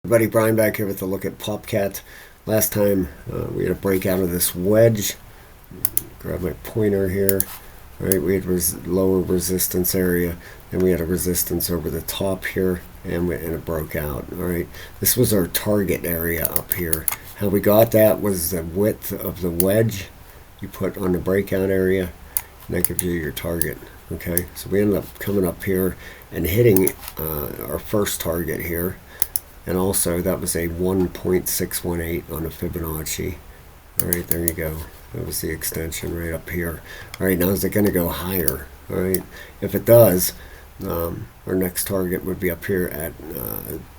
Buddy Brian back here with a look at Popcat. Last time we had a break out of this wedge. Grab my pointer here. All right, we had lower resistance area, then we had a resistance over the top here, and it broke out. All right, this was our target area up here. How we got that was the width of the wedge you put on the breakout area, and that gives you your target. Okay, so we ended up coming up here and hitting our first target here. And also, that was a 1.618 on the Fibonacci. All right, there you go. That was the extension right up here. All right, now is it going to go higher? All right, if it does, our next target would be up here at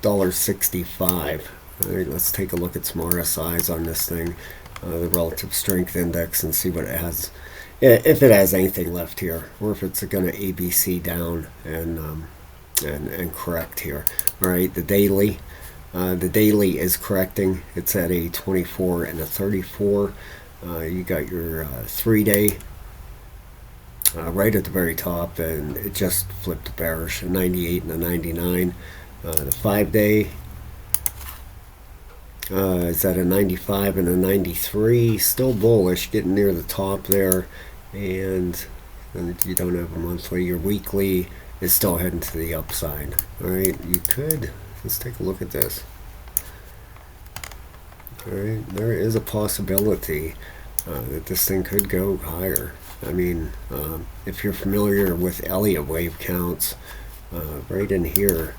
$1.65. All right, let's take a look at some RSIs on this thing, the relative strength index, and see what it has. If it has anything left here, or if it's going to ABC down and correct here. All right, the daily is correcting. It's at a 24 and a 34. You got your 3-day right at the very top, and it just flipped bearish, a 98 and a 99. The 5-day is at a 95 and a 93. Still bullish, getting near the top there. And you don't have a monthly. Your weekly is still heading to the upside. All right, you could. Let's take a look at this. All right, there is a possibility that this thing could go higher. I mean, if you're familiar with Elliott wave counts, right in here,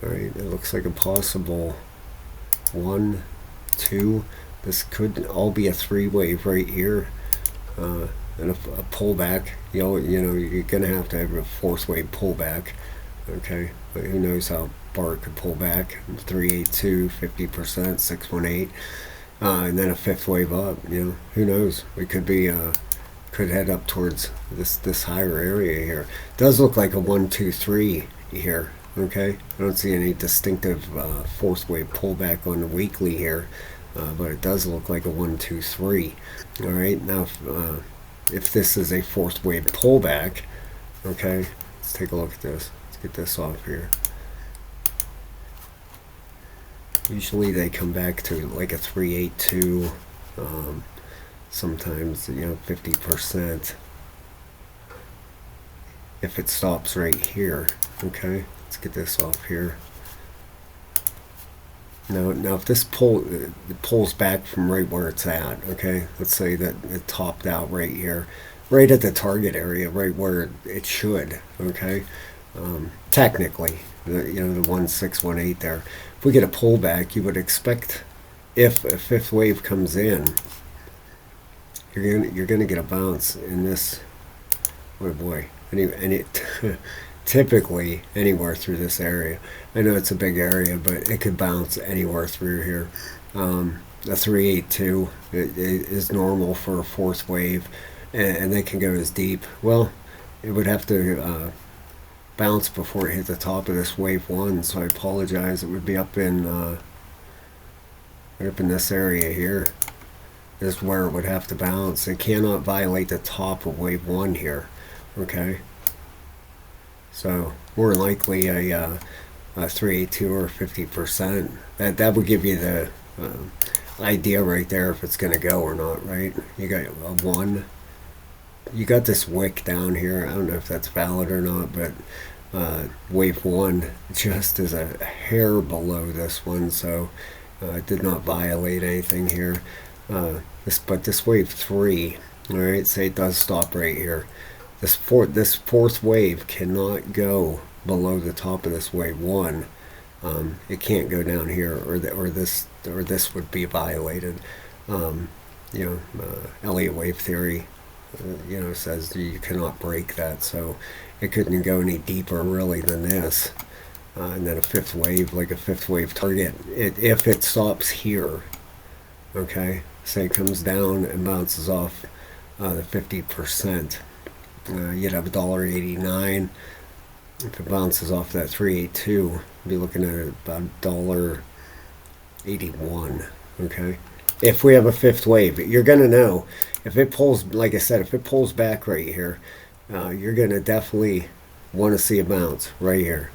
all right, it looks like a possible 1, 2. This could all be a 3-wave right here, and a pullback. You know, you're gonna have to have a 4th wave pullback. Okay, but who knows how far it could pull back. 382, 50%, 618, and then a 5th wave up. You know, who knows? We could be could head up towards this higher area here. It does look like a 1, 2, 3 here. Okay, I don't see any distinctive 4th wave pullback on the weekly here, but it does look like a 1, 2, 3. All right, now if this is a 4th wave pullback, okay, let's take a look at this. Get this off here. Usually they come back to like a 382, sometimes 50%. If it stops right here, okay, let's get this off here. Now if this pulls back from right where it's at, okay, let's say that it topped out right here, right at the target area, right where it should, okay. Technically, the 1618 there. If we get a pullback, you would expect, if a 5th wave comes in, you're gonna get a bounce in this. Oh boy, typically anywhere through this area. I know it's a big area, but it could bounce anywhere through here. The 382 is normal for a 4th wave, and they can go as deep. Well, it would have to bounce before it hit the top of this wave 1, so I apologize. It would be up in this area here. This is where it would have to bounce. It cannot violate the top of wave 1 here. Okay, so more than likely a 382 or 50%. That would give you the idea right there if it's going to go or not. Right? You got a 1. You got this wick down here. I don't know if that's valid or not, but wave 1 just is a hair below this one, so it did not violate anything here. But this wave 3, all right, say it does stop right here. This 4th wave cannot go below the top of this wave 1. It can't go down here, or this would be violated. Elliott wave theory, says you cannot break that, so it couldn't go any deeper really than this. And then a 5th wave, like a 5th wave target, if it stops here, okay, say it comes down and bounces off the 50%, you'd have $1.89. If it bounces off that 382, you'd be looking at about $1.81. Okay, if we have a 5th wave, you're gonna know. If it pulls, like I said, if it pulls back right here, you're going to definitely want to see a bounce right here.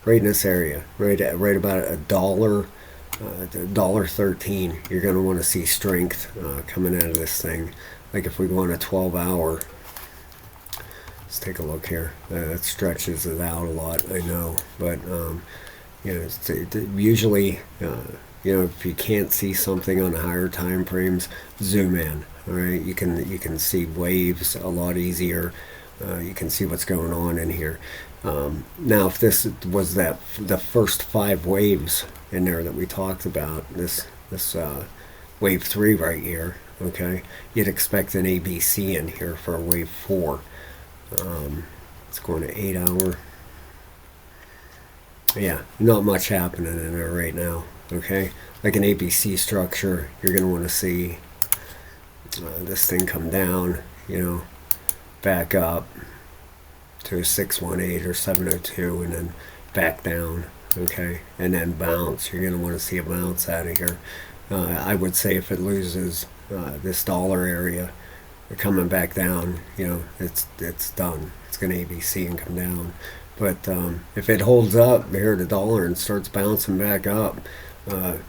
right in this area, right about $1.13. You're going to want to see strength coming out of this thing. Like if we go on a 12-hour, let's take a look here. That stretches it out a lot, I know, but usually, if you can't see something on higher time frames, zoom in. All right, you can see waves a lot easier. You can see what's going on in here. Now, if this was the first 5 waves in there that we talked about, this wave 3 right here, okay, you'd expect an ABC in here for a wave 4. It's going to 8-hour. Yeah, not much happening in there right now. Okay, like an ABC structure, you're going to want to see this thing come down, back up to a 618 or 702, and then back down. Okay, and then bounce. You're going to want to see a bounce out of here. I would say if it loses this dollar area, coming back down, it's done. It's going to ABC and come down. But if it holds up here at the dollar and starts bouncing back up,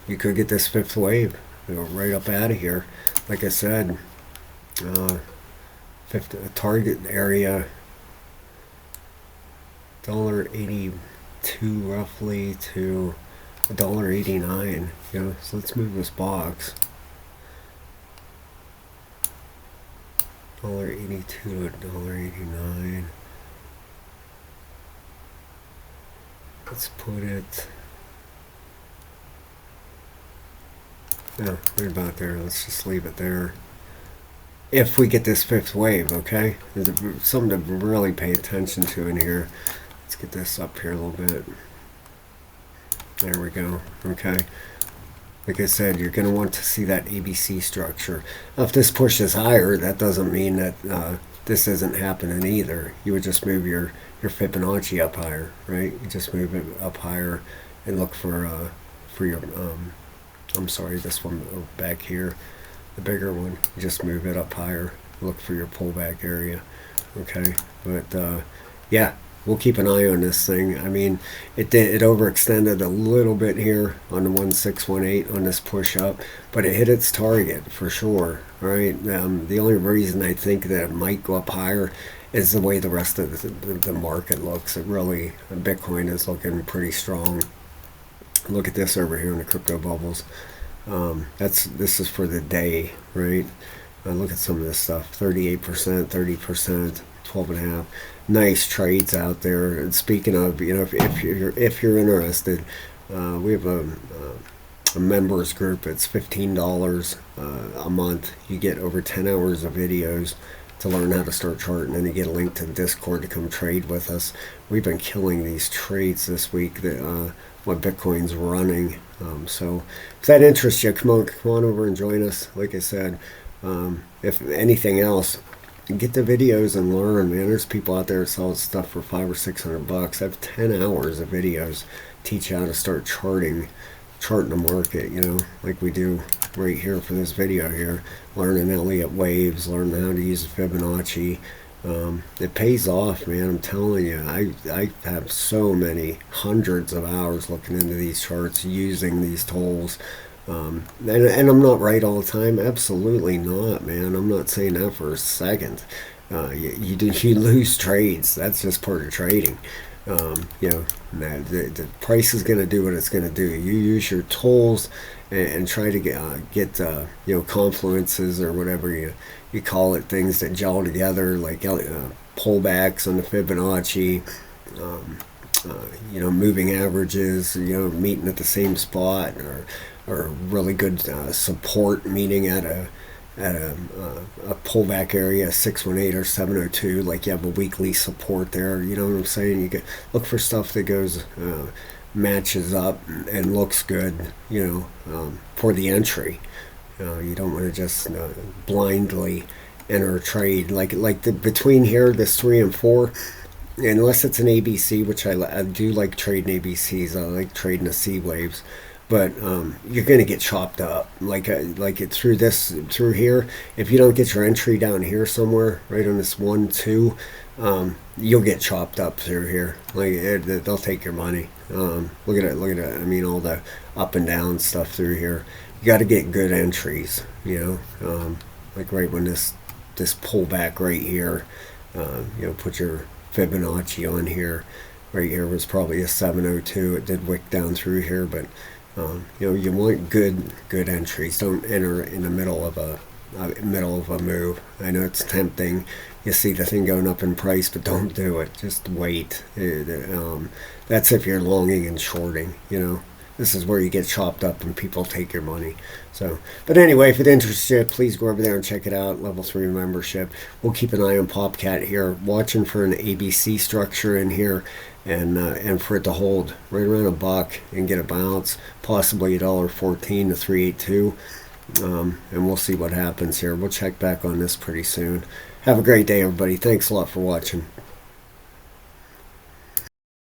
you could get this 5th wave, right up out of here. Like I said, target area $1.82 roughly to $1.89. So let's move this box. $1.82 to $1.89. Let's put it, right about there. Let's just leave it there. If we get this 5th wave, okay? There's something to really pay attention to in here. Let's get this up here a little bit. There we go, okay? Like I said, you're going to want to see that ABC structure. Now, if this pushes higher, that doesn't mean that this isn't happening either. You would just move your Fibonacci up higher, right? You just move it up higher and look for your, I'm sorry, this one back here, the bigger one. You just move it up higher, look for your pullback area, okay? But yeah, we'll keep an eye on this thing. I mean, it overextended a little bit here on the 1618 on this push up, but it hit its target for sure, right? The only reason I think that it might go up higher is the way the rest of the market looks. It really, Bitcoin is looking pretty strong. Look at this over here in the crypto bubbles. This is for the day, right? Look at some of this stuff. 38%, 30%, 12.5%. Nice trades out there. And speaking of, if you're interested, we have a members group. It's $15 a month. You get over 10 hours of videos to learn how to start charting, and you get a link to the Discord to come trade with us. We've been killing these trades this week that what Bitcoin's running. So if that interests you, come on over and join us. Like I said, if anything else, get the videos and learn, man. There's people out there that sell stuff for $500 or $600. I have 10 hours of videos teach you how to start charting the market, like we do right here for this video here. Learning Elliott waves, learning how to use Fibonacci. It pays off, man. I'm telling you, I have so many hundreds of hours looking into these charts, using these tools. And I'm not right all the time. Absolutely not, man. I'm not saying that for a second. You lose trades. That's just part of trading. The price is going to do what it's going to do. You use your tools and try to get confluences or whatever you call it, things that gel together, like pullbacks on the Fibonacci, moving averages, meeting at the same spot, or really good support meeting at a pullback area, 618 or 702, like you have a weekly support there. You know what I'm saying? You can look for stuff that goes matches up and looks good, for the entry. You don't want to just blindly enter a trade like between here, this 3 and 4, unless it's an ABC, which I do like trading ABCs. I like trading the C waves. But you're going to get chopped up like it through here. If you don't get your entry down here somewhere, right on this 1, 2, you'll get chopped up through here. They'll take your money. Look at it, look at it. I mean, all the up and down stuff through here. You got to get good entries, like right when this pullback right here, put your Fibonacci on here. Right here was probably a 702. It did wick down through here, but you want good entries. Don't enter in the middle of a move. I know it's tempting. You see the thing going up in price, but don't do it. Just wait. That's if you're longing and shorting. This is where you get chopped up and people take your money. So, but anyway, if it interests you, please go over there and check it out. Level 3 membership. We'll keep an eye on Popcat here, watching for an ABC structure in here, and for it to hold right around $1 and get a bounce, possibly $1.14 to 382. And we'll see what happens here. We'll check back on this pretty soon. Have a great day, everybody. Thanks a lot for watching.